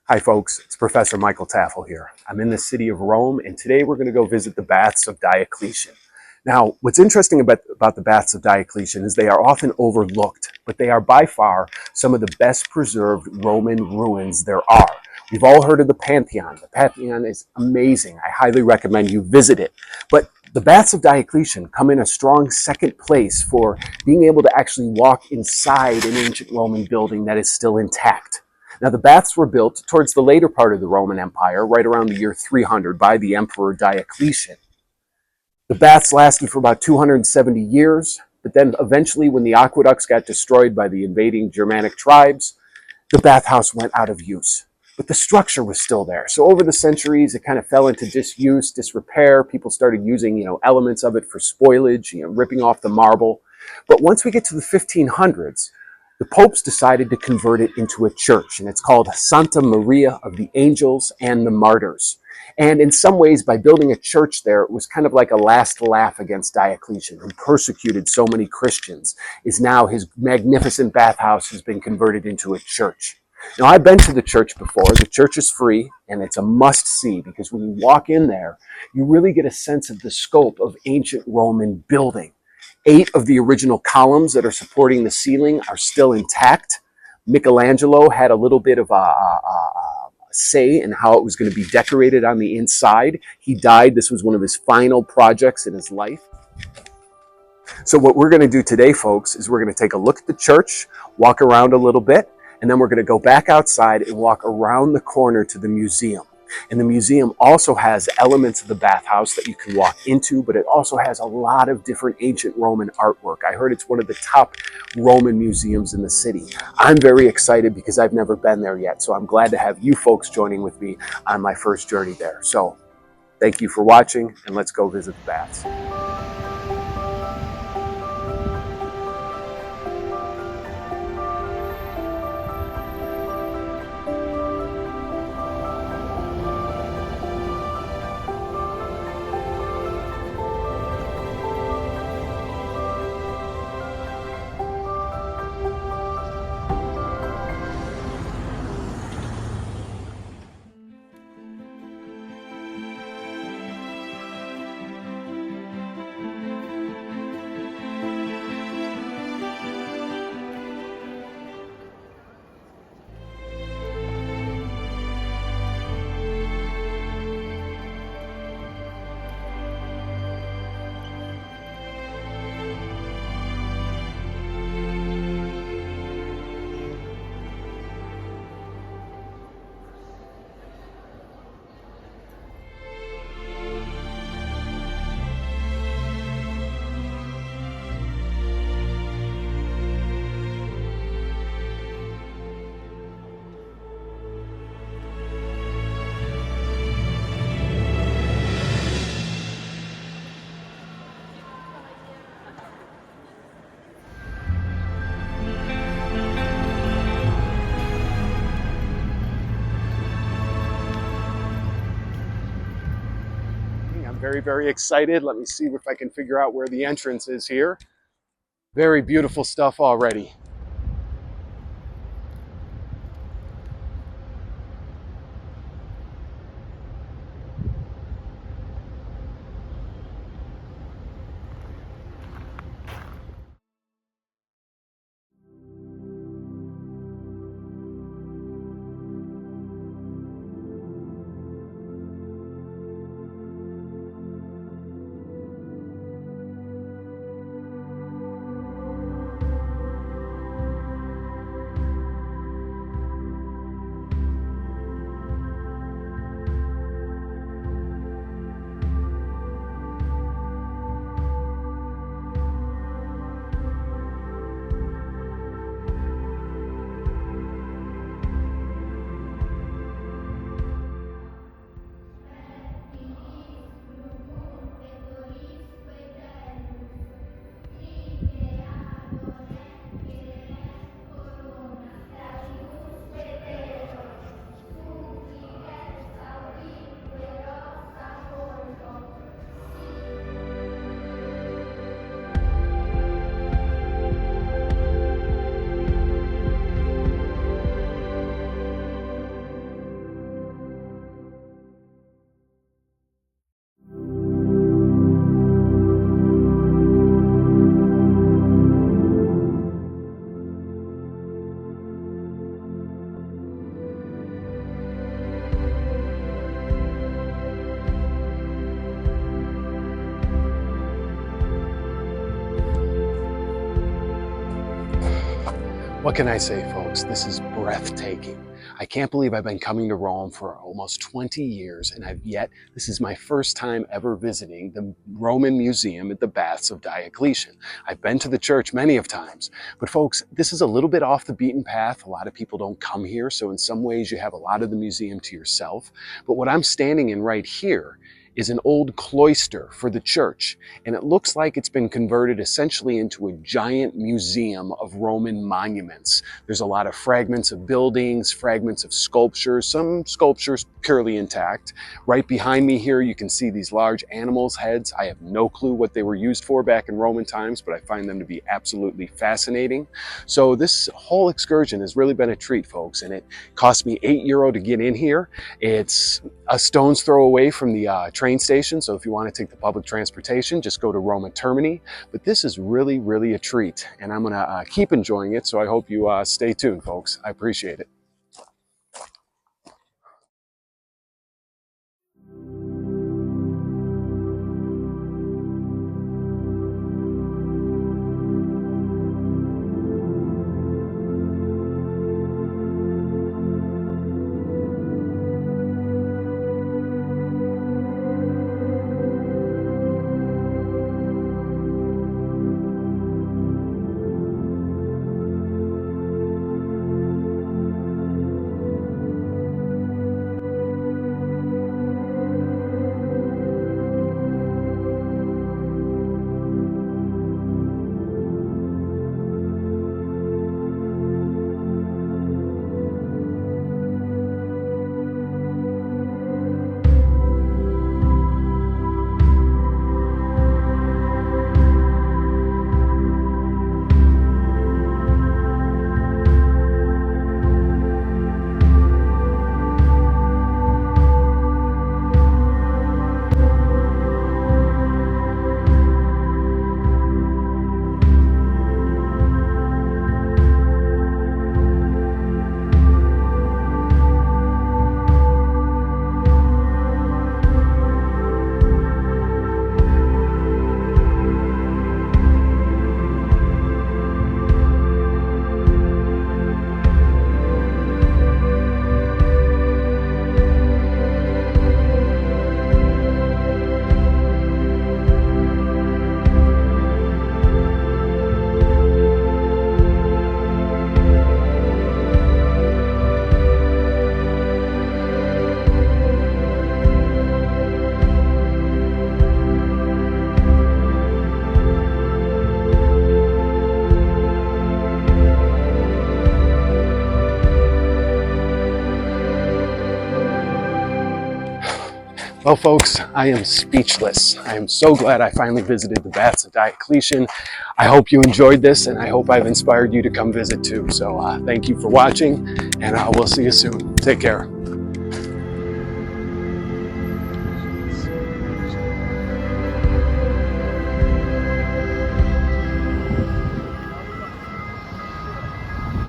Hi folks, it's Professor Michael Tafel here. I'm in the city of Rome, and today we're going to go visit the Baths of Diocletian. Now, what's interesting about the Baths of Diocletian is they are often overlooked, but they are by far some of the best preserved Roman ruins there are. We've all heard of the Pantheon. The Pantheon is amazing. I highly recommend you visit it. But the Baths of Diocletian come in a strong second place for being able to actually walk inside an ancient Roman building that is still intact. Now, the baths were built towards the later part of the Roman Empire, right around the year 300, by the Emperor Diocletian. The baths lasted for about 270 years, but then eventually, when the aqueducts got destroyed by the invading Germanic tribes, the bathhouse went out of use. But the structure was still there. So over the centuries, it kind of fell into disuse, disrepair. People started using, elements of it for spoilage, ripping off the marble. But once we get to the 1500s, the popes decided to convert it into a church, and it's called Santa Maria of the Angels and the Martyrs. And in some ways, by building a church there, it was kind of like a last laugh against Diocletian, who persecuted so many Christians. Is now his magnificent bathhouse has been converted into a church. Now, I've been to the church before. The church is free, and it's a must-see, because when you walk in there, you really get a sense of the scope of ancient Roman building. 8 of the original columns that are supporting the ceiling are still intact. Michelangelo had a little bit of a say in how it was going to be decorated on the inside. He died. This was one of his final projects in his life. So what we're going to do today, folks, is we're going to take a look at the church, walk around a little bit, and then we're going to go back outside and walk around the corner to the museum. And the museum also has elements of the bathhouse that you can walk into, but it also has a lot of different ancient Roman artwork. I heard it's one of the top Roman museums in the city. I'm very excited because I've never been there yet, so I'm glad to have you folks joining with me on my first journey there. So thank you for watching, and let's go visit the baths. I'm very, very excited. Let me see if I can figure out where the entrance is here. Very beautiful stuff already. What can I say, folks? This is breathtaking. I can't believe I've been coming to Rome for almost 20 years, and this is my first time ever visiting the Roman Museum at the Baths of Diocletian. I've been to the church many of times, but folks, this is a little bit off the beaten path. A lot of people don't come here, so in some ways you have a lot of the museum to yourself. But what I'm standing in right here is an old cloister for the church, and it looks like it's been converted essentially into a giant museum of Roman monuments. There's a lot of fragments of buildings, fragments of sculptures, some sculptures purely intact. Right behind me here, you can see these large animals' heads. I have no clue what they were used for back in Roman times, but I find them to be absolutely fascinating. So this whole excursion has really been a treat, folks, and it cost me €8 to get in here. It's a stone's throw away from the train station, so if you want to take the public transportation, just go to Roma Termini. But this is really, really a treat, and I'm going to keep enjoying it, so I hope you stay tuned, folks. I appreciate it. Well, folks, I am speechless. I am so glad I finally visited the Baths of Diocletian. I hope you enjoyed this, and I hope I've inspired you to come visit too. So thank you for watching, and we'll see you soon. Take care.